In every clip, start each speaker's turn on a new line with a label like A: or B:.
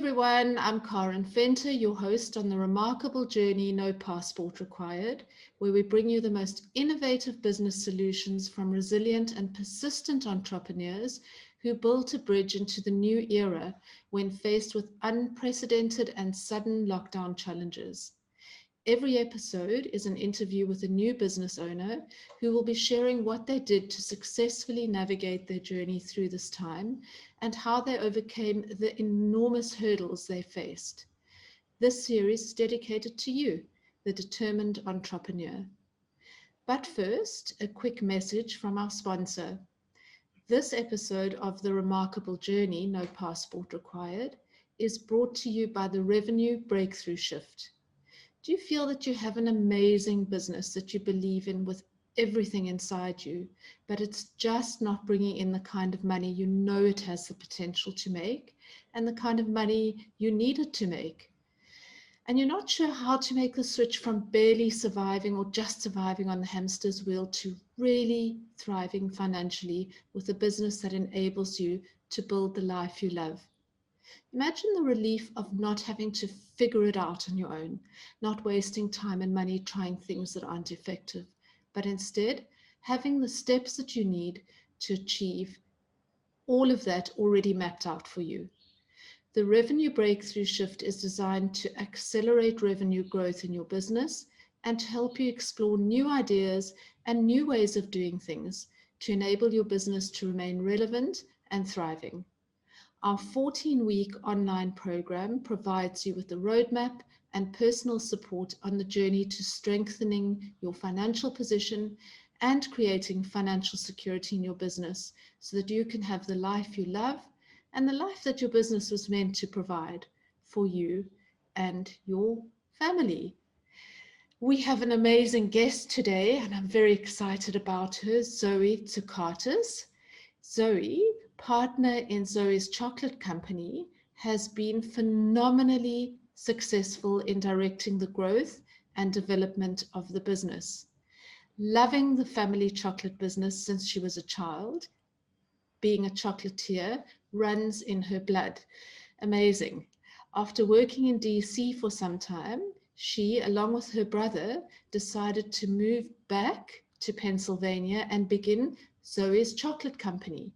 A: everyone, I'm Karen Fenter, your host on the remarkable journey No Passport Required, where we bring you the most innovative business solutions from resilient and persistent entrepreneurs who built a bridge into the new era when faced with unprecedented and sudden lockdown challenges. Every episode is an interview with a new business owner who will be sharing what they did to successfully navigate their journey through this time and how they overcame the enormous hurdles they faced. This series is dedicated to you, the determined entrepreneur. But first, a quick message from our sponsor. This episode of The Remarkable Journey, No Passport Required, is brought to you by the Revenue Breakthrough Shift. Do you feel that you have an amazing business that you believe in with everything inside you, but it's just not bringing in the kind of money you know it has the potential to make and the kind of money you need it to make? And you're not sure how to make the switch from barely surviving or just surviving on the hamster's wheel to really thriving financially with a business that enables you to build the life you love. Imagine the relief of not having to figure it out on your own, not wasting time and money trying things that aren't effective, but instead having the steps that you need to achieve all of that already mapped out for you. The Revenue Breakthrough Shift is designed to accelerate revenue growth in your business and to help you explore new ideas and new ways of doing things to enable your business to remain relevant and thriving. Our 14-week online program provides you with a roadmap and personal support on the journey to strengthening your financial position and creating financial security in your business so that you can have the life you love and the life that your business was meant to provide for you and your family. We have an amazing guest today, and I'm very excited about her, Zoe Tsoukotas. Zoe, partner in Zoe's chocolate company, has been phenomenally successful in directing the growth and development of the business. Loving the family chocolate business since she was a child, being a chocolatier runs in her blood. Amazing. After working in DC for some time, she, along with her brother, decided to move back to Pennsylvania and begin Zoe's chocolate company.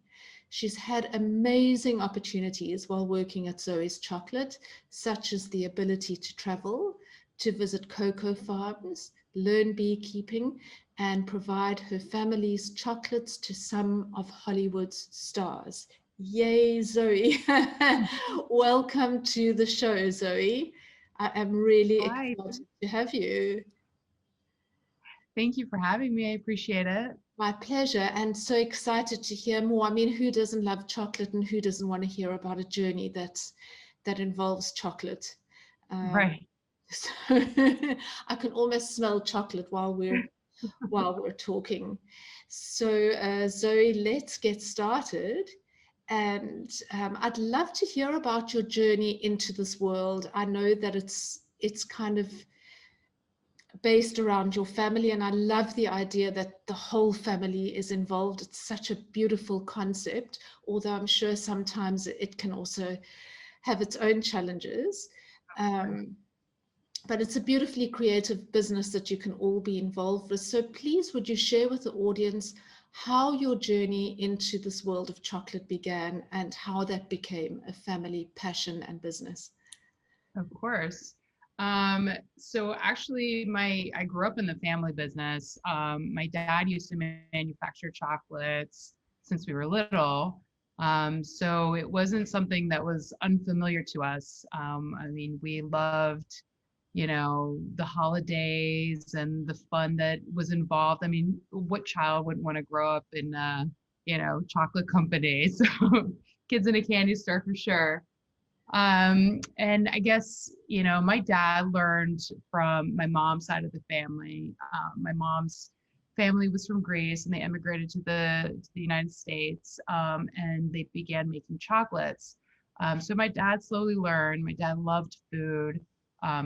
A: She's had amazing opportunities while working at Zoe's Chocolate, such as the ability to travel, to visit cocoa farms, learn beekeeping, and provide her family's chocolates to some of Hollywood's stars. Yay, Zoe. Welcome to the show, Zoe. I am really
B: Hi,
A: excited to have you.
B: thank you for having me. I appreciate it.
A: My pleasure, and so excited to hear more. I mean, who doesn't love chocolate and who doesn't want to hear about a journey that involves chocolate? Um,
B: Right.
A: so I can almost smell chocolate while we're talking. So, Zoe, let's get started. And I'd love to hear about your journey into this world. I know that it's kind of based around your family, and I love the idea that the whole family is involved. It's such a beautiful concept, although I'm sure sometimes it can also have its own challenges. Um, but it's a beautifully creative business that you can all be involved with. So please, would you share with the audience how your journey into this world of chocolate began and how that became a family passion and business?
B: Of course. So actually I grew up in the family business. My dad used to manufacture chocolates since we were little. So it wasn't something that was unfamiliar to us. I mean, we loved, the holidays and the fun that was involved. I mean, what child wouldn't want to grow up in chocolate company? So kids in a candy store for sure. And I guess, my dad learned from my mom's side of the family. My mom's family was from Greece and they immigrated to the United States, and they began making chocolates. So my dad slowly learned. My dad loved food,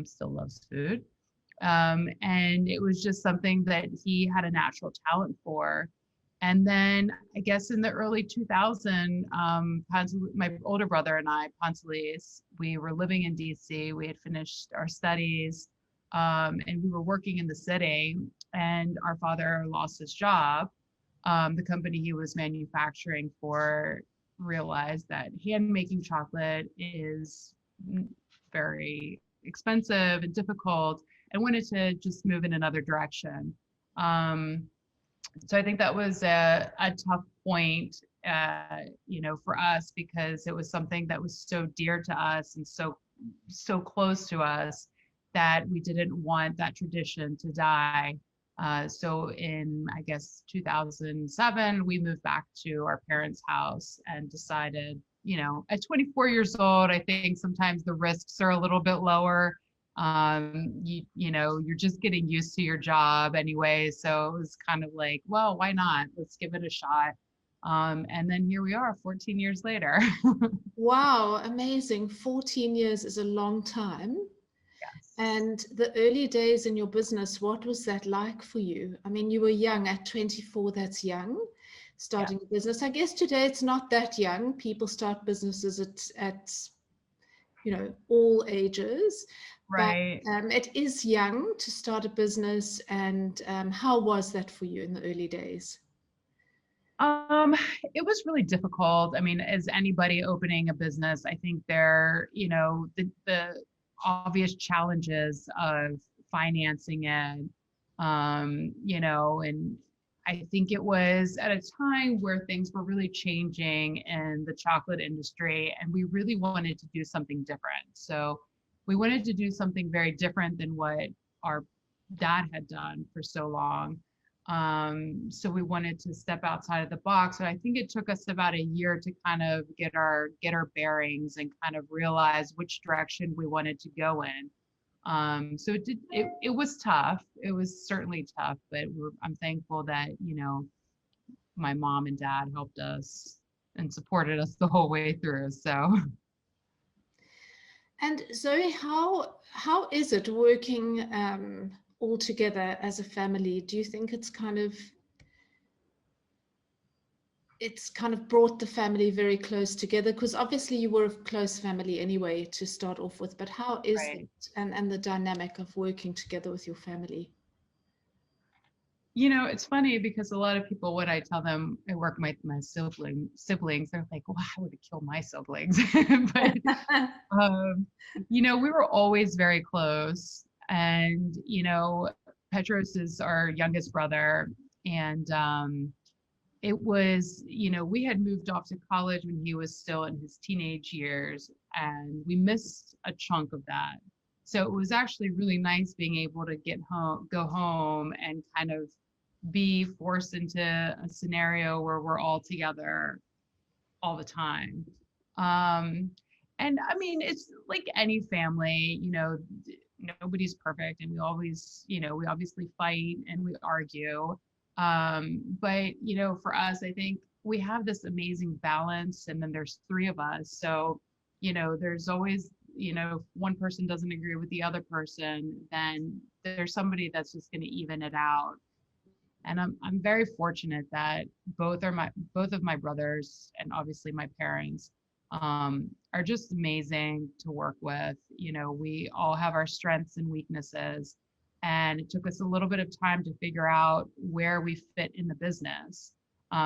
B: still loves food. And it was just something that he had a natural talent for. And then I guess in the early 2000, my older brother and I, Poncelis, we were living in DC. We had finished our studies, and we were working in the city. And our father lost his job. The company he was manufacturing for realized that hand making chocolate is very expensive and difficult, and wanted to just move in another direction. Um, so I think that was a tough point, for us, because it was something that was so dear to us and so close to us that we didn't want that tradition to die. So in, I guess, 2007, we moved back to our parents' house and decided, at 24 years old, I think sometimes the risks are a little bit lower. You're just getting used to your job anyway. So it was kind of like, well, why not? Let's give it a shot. And then here we are 14 years later.
A: Wow, amazing. 14 years is a long time.
B: Yes.
A: And the early days in your business, what was that like for you? I mean, you were young at 24, that's young,
B: Yeah.
A: starting a business. I guess today it's not that young. People start businesses at all ages, but
B: Right.
A: it is young to start a business. And how was that for you in the early days?
B: Um, it was really difficult. I mean, as anybody opening a business, I think the obvious challenges of financing it, and I think it was at a time where things were really changing in the chocolate industry, and we really wanted to do something different. So we wanted to do something very different than what our dad had done for so long. So we wanted to step outside of the box. And I think it took us about a year to kind of get our bearings and kind of realize which direction we wanted to go in. So it was tough. It was certainly tough, but I'm thankful that, my mom and dad helped us and supported us the whole way through. So
A: And Zoe, how is it working all together as a family? Do you think it's kind of brought the family very close together? Because obviously you were a close family anyway to start off with, but how is
B: right.
A: that and the dynamic of working together with your family?
B: It's funny because a lot of people, when I tell them I work with my siblings, they're like, "Well, I would have killed my siblings." But um, we were always very close, and Petros is our youngest brother, and it was, we had moved off to college when he was still in his teenage years, and we missed a chunk of that. So it was actually really nice being able to go home, and kind of be forced into a scenario where we're all together all the time. Um, and I mean, it's like any family, nobody's perfect, and we obviously fight and we argue. But for us, I think we have this amazing balance, and then there's three of us. So, there's always, if one person doesn't agree with the other person, then there's somebody that's just going to even it out. And I'm very fortunate that both of my brothers, and obviously my parents, are just amazing to work with. We all have our strengths and weaknesses, and it took us a little bit of time to figure out where we fit in the business.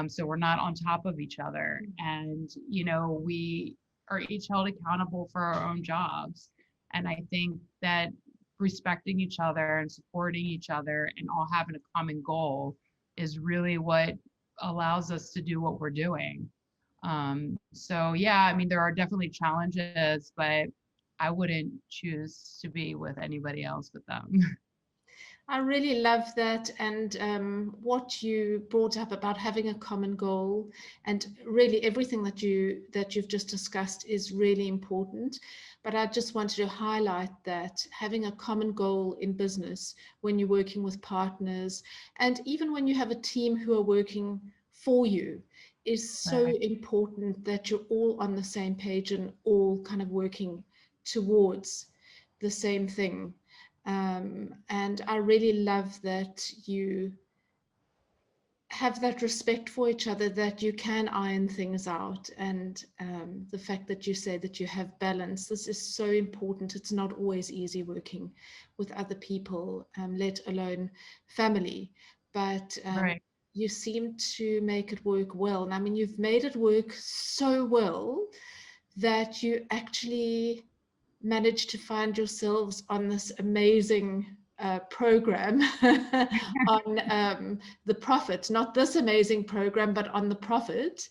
B: So we're not on top of each other, and we are each held accountable for our own jobs. And I think that respecting each other and supporting each other and all having a common goal is really what allows us to do what we're doing. So yeah, I mean, there are definitely challenges, but I wouldn't choose to be with anybody else but them.
A: I really love that, and what you brought up about having a common goal, and really everything that you've just discussed is really important. But I just wanted to highlight that having a common goal in business when you're working with partners, and even when you have a team who are working for you, is so
B: Right.
A: important that you're all on the same page and all kind of working towards the same thing. And I really love that you have that respect for each other, that you can iron things out, and the fact that you say that you have balance. This is so important. It's not always easy working with other people, let alone family, but
B: Right.
A: you seem to make it work well. And I mean, you've made it work so well that you actually managed to find yourselves on this amazing program on the profit, not this amazing program, but on the profit.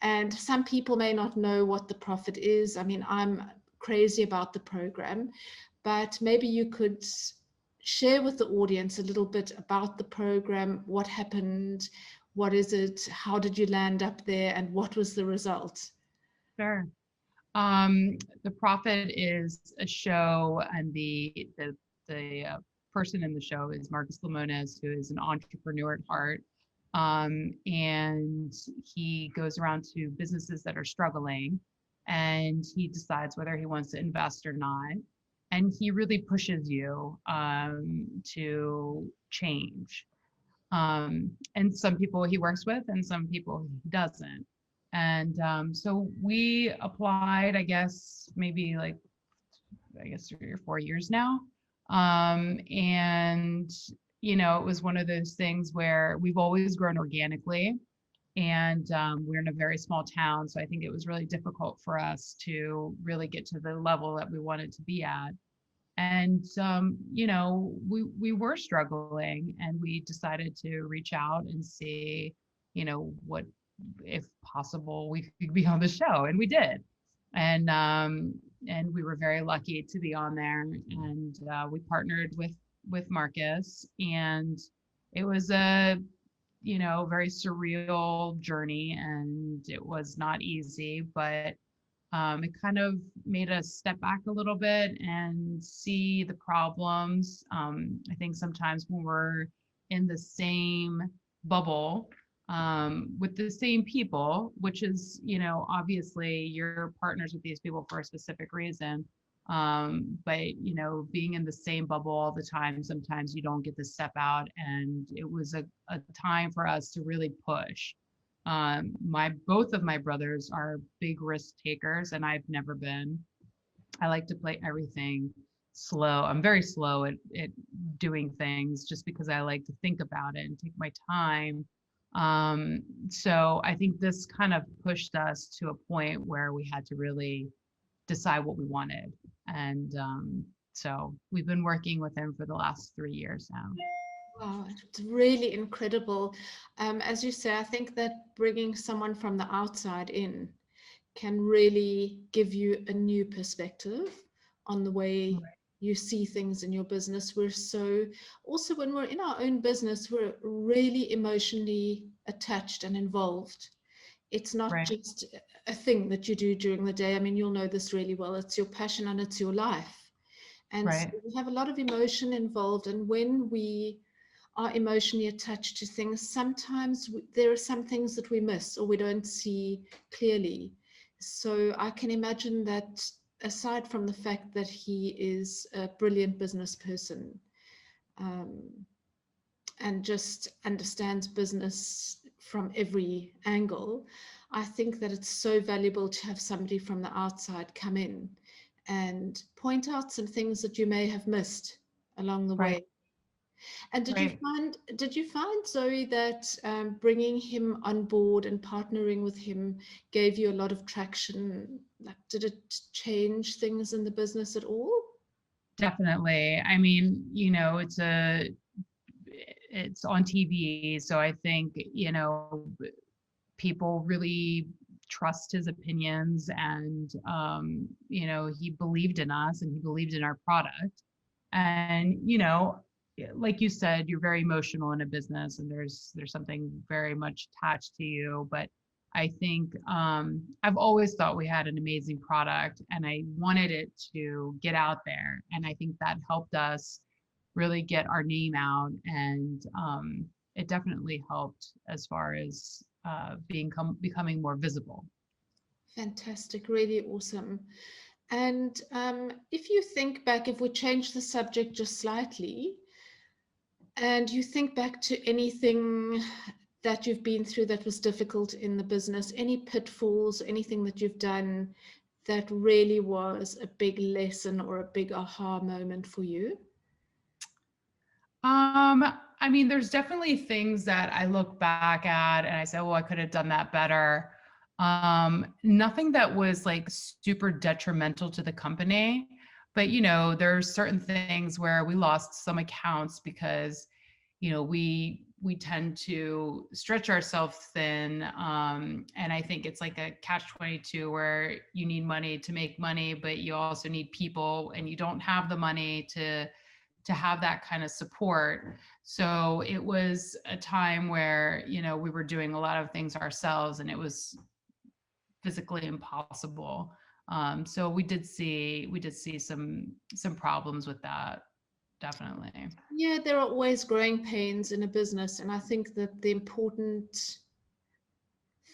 A: And some people may not know what the profit is. I mean, I'm crazy about the program, but maybe you could share with the audience a little bit about the program, what happened, what is it, how did you land up there, and what was the result?
B: Sure. The Prophet is a show, and the person in the show is Marcus Lemonis, who is an entrepreneur at heart. And he goes around to businesses that are struggling, and he decides whether he wants to invest or not. And he really pushes you to change. And some people he works with, and some people he doesn't. And so we applied, I guess, maybe like, I guess 3 or 4 years now. And, it was one of those things where we've always grown organically. And we're in a very small town. So I think it was really difficult for us to really get to the level that we wanted to be at. And we were struggling, and we decided to reach out and see, what, if possible, we could be on the show, and we did. And we were very lucky to be on there, and we partnered with Marcus, and it was a very surreal journey, and it was not easy, but it kind of made us step back a little bit and see the problems. I think sometimes when we're in the same bubble with the same people, which is, obviously you're partners with these people for a specific reason. But, being in the same bubble all the time, sometimes you don't get to step out. And it was a time for us to really push. My both of my brothers are big risk takers, and I've never been. I like to play everything slow. I'm very slow at doing things, just because I like to think about it and take my time. So I think this kind of pushed us to a point where we had to really decide what we wanted. And so we've been working with him for the last 3 years now.
A: Wow, it's really incredible. As you say, I think that bringing someone from the outside in can really give you a new perspective on the way you see things in your business. We're so, also when we're in our own business, we're really emotionally attached and involved. It's not
B: Right,
A: just a thing that you do during the day. I mean, you'll know this really well. It's your passion and it's your life. And so
B: right,
A: we have a lot of emotion involved. And when we are emotionally attached to things, sometimes there are some things that we miss or we don't see clearly. So I can imagine that, aside from the fact that he is a brilliant business person, um, and just understands business from every angle, I think that it's so valuable to have somebody from the outside come in and point out some things that you may have missed along the
B: right,
A: way. And
B: right.
A: did you find, Zoe, that bringing him on board and partnering with him gave you a lot of traction? Like, did it change things in the business at all?
B: Definitely. I mean, it's on TV, so I think, people really trust his opinions, and he believed in us, and he believed in our product. And like you said, you're very emotional in a business, and there's something very much attached to you. But I think I've always thought we had an amazing product, and I wanted it to get out there, and I think that helped us really get our name out. And it definitely helped as far as becoming more visible.
A: Fantastic, really awesome. And if you think back, if we change the subject just slightly, and you think back to anything that you've been through that was difficult in the business? Any pitfalls, anything that you've done that really was a big lesson or a big aha moment for you?
B: Um, I mean, there's definitely things that I look back at and I say, oh, I could have done that better. Nothing that was like super detrimental to the company, but there's certain things where we lost some accounts because, we tend to stretch ourselves thin. And I think it's like a catch-22 where you need money to make money, but you also need people and you don't have the money to have that kind of support. So it was a time where, we were doing a lot of things ourselves and it was physically impossible. So we did see some problems with that, definitely.
A: Yeah, there are always growing pains in a business, and I think that the important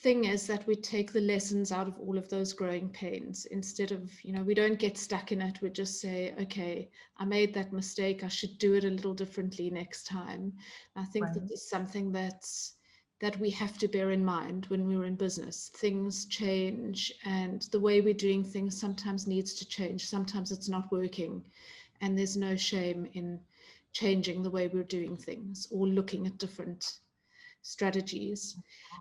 A: thing is that we take the lessons out of all of those growing pains instead of, we don't get stuck in it. We just say, okay, I made that mistake. I should do it a little differently next time. I think that
B: Right.
A: is something that we have to bear in mind when we're in business. Things change, and the way we're doing things sometimes needs to change. Sometimes it's not working, and there's no shame in changing the way we're doing things or looking at different strategies.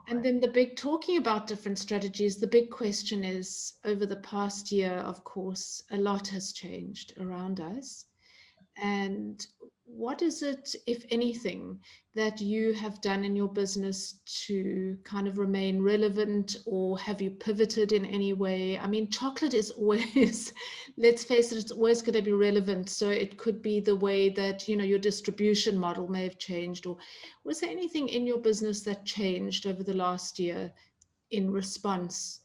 A: And then the big talking about different strategies, the big question is, over the past year, of course, a lot has changed around us. And what is it, if anything, that you have done in your business to kind of remain relevant, or have you pivoted in any way? I mean, chocolate is always, let's face it, it's always going to be relevant. So it could be the way that, your distribution model may have changed. Or was there anything in your business that changed over the last year in response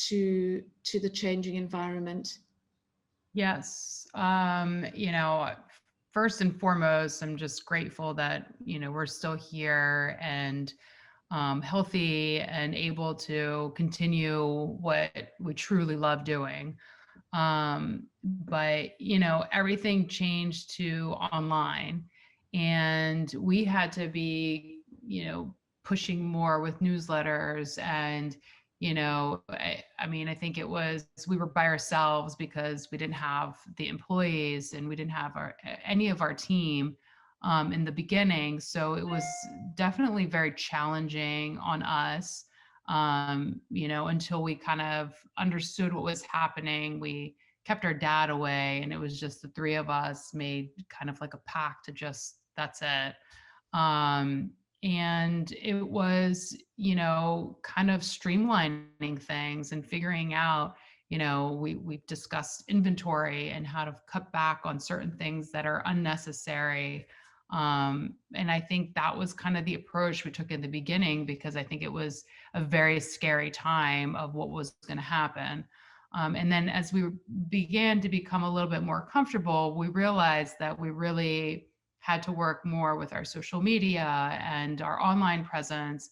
A: to the changing environment?
B: Yes. First and foremost, I'm just grateful that, we're still here and healthy and able to continue what we truly love doing. But everything changed to online, and we had to be, pushing more with newsletters. And I mean, I think it was we were by ourselves because we didn't have the employees and we didn't have any of our team in the beginning. So it was definitely very challenging on us, until we kind of understood what was happening. We kept our dad away, and it was just the three of us made kind of like a pact to just, that's it. Um, and it was, kind of streamlining things and figuring out, we've discussed inventory and how to cut back on certain things that are unnecessary. And I think that was kind of the approach we took in the beginning, because I think it was a very scary time of what was going to happen. And then as we began to become a little bit more comfortable, we realized that we really had to work more with our social media and our online presence,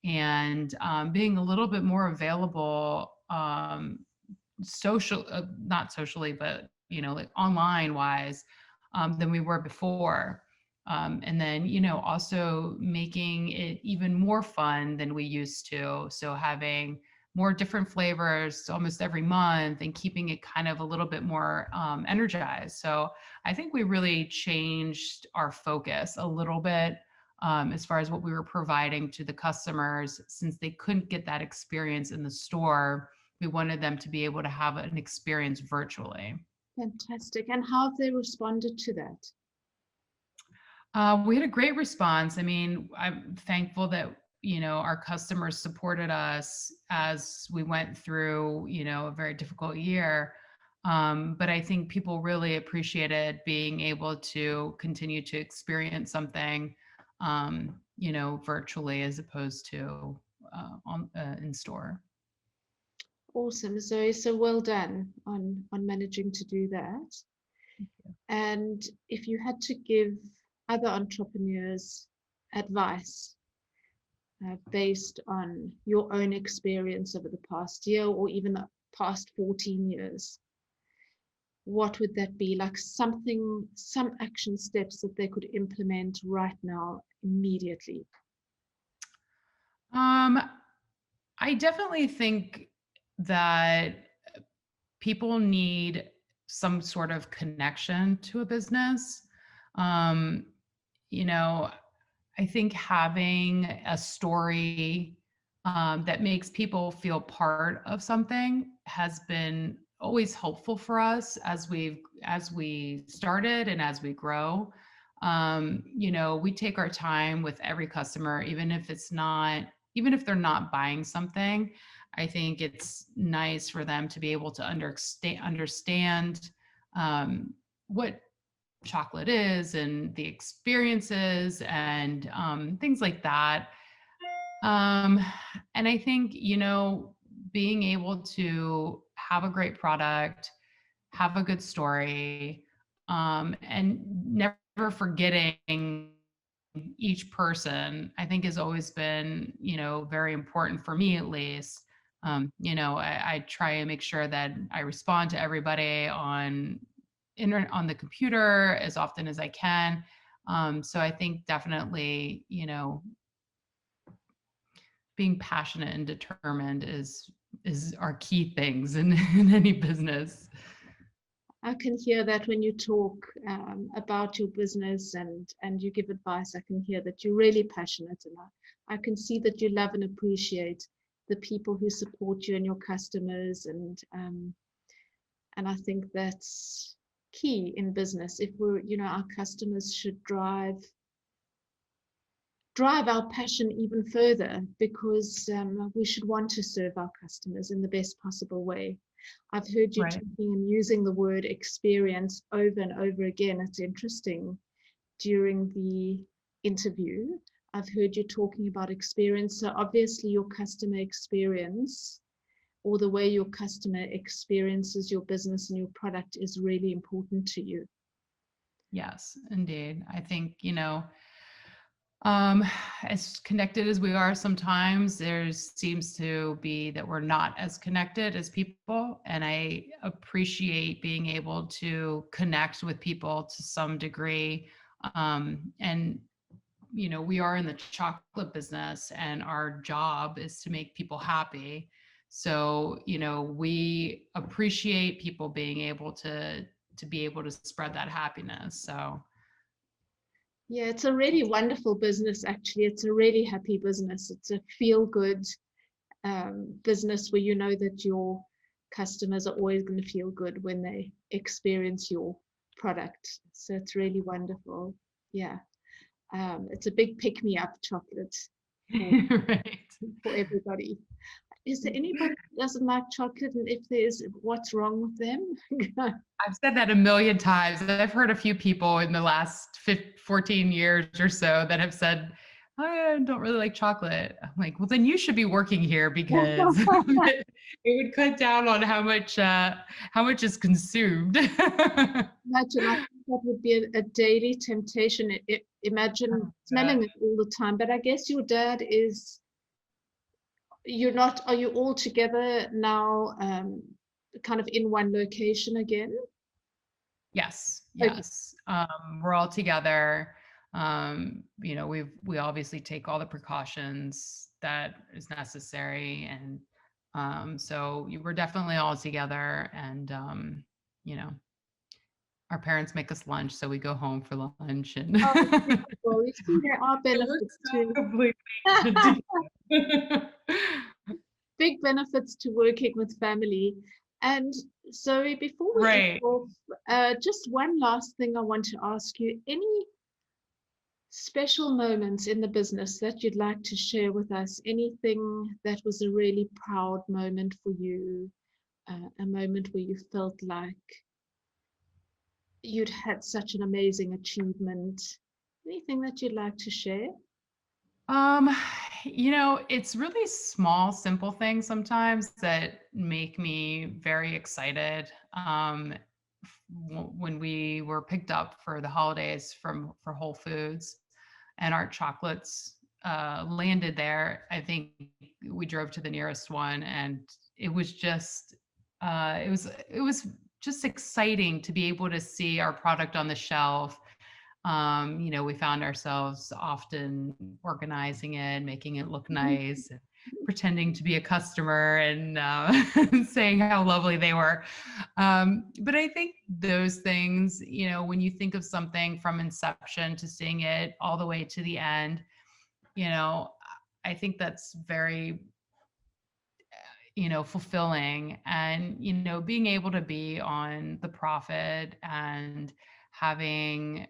B: and being a little bit more available, not socially, but like online wise, than we were before. And then also making it even more fun than we used to, so having more different flavors almost every month and keeping it kind of a little bit more energized. So I think we really changed our focus a little bit, as far as what we were providing to the customers. Since they couldn't get that experience in the store, we wanted them to be able to have an experience virtually.
A: Fantastic. And how have they responded to that?
B: We had a great response. I mean, I'm thankful that, our customers supported us as we went through, a very difficult year. But I think people really appreciated being able to continue to experience something, virtually, as opposed to in store.
A: Awesome, Zoe. So well done on managing to do that. And if you had to give other entrepreneurs advice based on your own experience over the past year, or even the past 14 years, what would that be? Like something, some action steps that they could implement right now, immediately?
B: Um, I definitely think that people need some sort of connection to a business. Um, you know, I think having a story that makes people feel part of something has been always helpful for us as we started and as we grow. We take our time with every customer, even if they're not buying something. I think it's nice for them to be able to understand what chocolate is and the experiences and things like that. Um, and I think, being able to have a great product, have a good story, and never forgetting each person, I think has always been, very important for me at least. I try and make sure that I respond to everybody on internet on the computer as often as I can. So I think definitely, being passionate and determined is our key things in any business.
A: I can hear that when you talk about your business and you give advice. I can hear that you're really passionate, and I can see that you love and appreciate the people who support you and your customers, and I think that's key in business. If our customers should drive our passion even further, because we should want to serve our customers in the best possible way. I've heard you
B: Right.
A: talking and using the word experience over and over again. It's interesting. During the interview, I've heard you talking about experience. So obviously your customer experience, or the way your customer experiences your business and your product, is really important to you.
B: Yes, indeed. I think, as connected as we are sometimes, there seems to be that we're not as connected as people. And I appreciate being able to connect with people to some degree. And we are in the chocolate business and our job is to make people happy. So, we appreciate people being able to be able to spread that happiness. So,
A: Yeah, it's a really wonderful business, actually. It's a really happy business. It's a feel good business where you know that your customers are always going to feel good when they experience your product. So it's really wonderful. Yeah. It's a big pick me up chocolate for,
B: right.
A: for everybody. Is there anybody who doesn't like chocolate? And if there's, what's wrong with them?
B: I've said that a million times. I've heard a few people in the last 14 years or so that have said, I don't really like chocolate. I'm like, well, then you should be working here because it would cut down on how much is consumed.
A: Imagine, I think that would be a daily temptation. Imagine smelling it all the time. But I guess your dad is, are you all together now, kind of in one location again?
B: Yes,
A: Okay.
B: yes. We're all together. We obviously take all the precautions that is necessary, and so we're definitely all together. And you know, our parents make us lunch, so we go home for lunch, and
A: Oh, beautiful. You see, there are
B: it works
A: benefits
B: out
A: to
B: completely.
A: big benefits to working with family. And so before we end
B: Right.
A: off, just one last thing I want to ask you. Any special moments in the business that you'd like to share with us? Anything that was a really proud moment for you, a moment where you felt like you'd had such an amazing achievement? Anything that you'd like to share?
B: Um, it's really small, simple things sometimes that make me very excited. When we were picked up for the holidays for Whole Foods, and our chocolates landed there, I think we drove to the nearest one, and it was just it was just exciting to be able to see our product on the shelf, We found ourselves often organizing it, making it look nice, and pretending to be a customer and saying how lovely they were. But I think those things, when you think of something from inception to seeing it all the way to the end, I think that's very, fulfilling. And, being able to be on the profit and having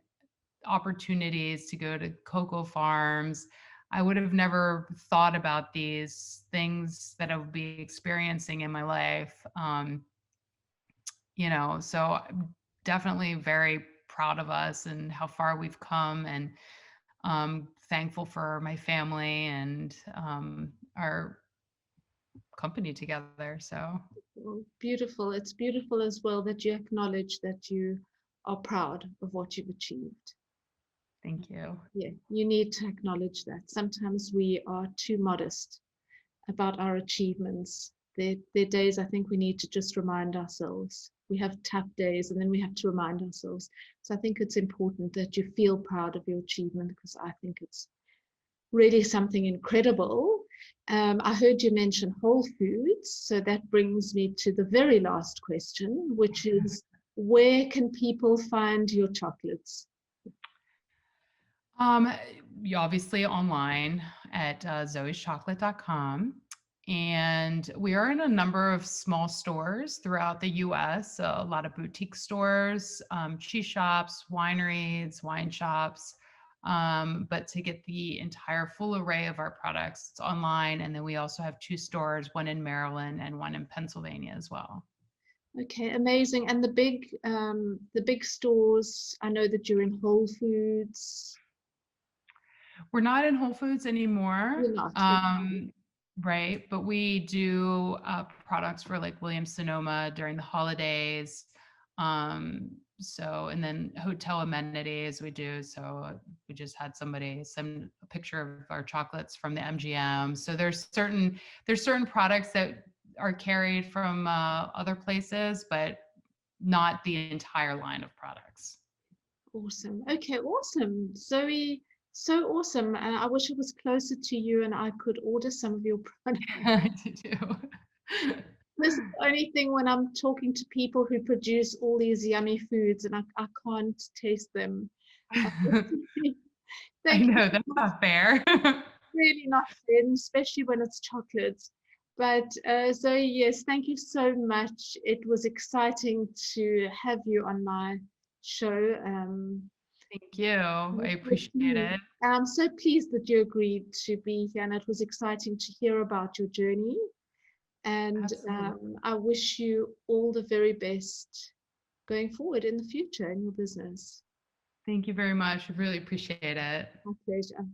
B: opportunities to go to cocoa farms. I would have never thought about these things that I would be experiencing in my life. So I'm definitely very proud of us and how far we've come, and thankful for my family and our company together. So
A: Well, beautiful. It's beautiful as well that you acknowledge that you are proud of what you've achieved.
B: thank you.
A: Yeah, you need to acknowledge that. Sometimes we are too modest about our achievements. There are days I think we need to just remind ourselves. We have tough days and then we have to remind ourselves. So I think it's important that you feel proud of your achievement, because I think it's really something incredible. I heard you mention Whole Foods. So that brings me to the very last question, which is, where can people find your chocolates?
B: Um, you obviously online at zoeschocolate.com. And we are in a number of small stores throughout the US, a lot of boutique stores, cheese shops, wineries, wine shops. But to get the entire full array of our products, it's online. And then we also have 2 stores, one in Maryland and one in Pennsylvania as well.
A: Okay, amazing. And the big stores, I know that you're in Whole Foods.
B: We're not in Whole Foods anymore.
A: You're not.
B: Right. But we do products for like Williams-Sonoma during the holidays. And then hotel amenities we do. So we just had somebody send a picture of our chocolates from the MGM. So there's certain products that are carried from other places, but not the entire line of products.
A: Awesome. Okay, awesome. Zoe, so awesome. And I wish it was closer to you and I could order some of your products.
B: I do.
A: This is the only thing when I'm talking to people who produce all these yummy foods and I can't taste them.
B: I
A: Thank you
B: know
A: so
B: that's
A: much.
B: not fair.
A: Really not thin, especially when it's chocolate. But Zoe, yes, thank you so much. It was exciting to have you on my show.
B: Thank you. I appreciate
A: And
B: it.
A: I'm so pleased that you agreed to be here, and it was exciting to hear about your journey. And
B: Absolutely.
A: I wish you all the very best going forward in the future in your business.
B: Thank you very much. I really appreciate it.
A: My pleasure.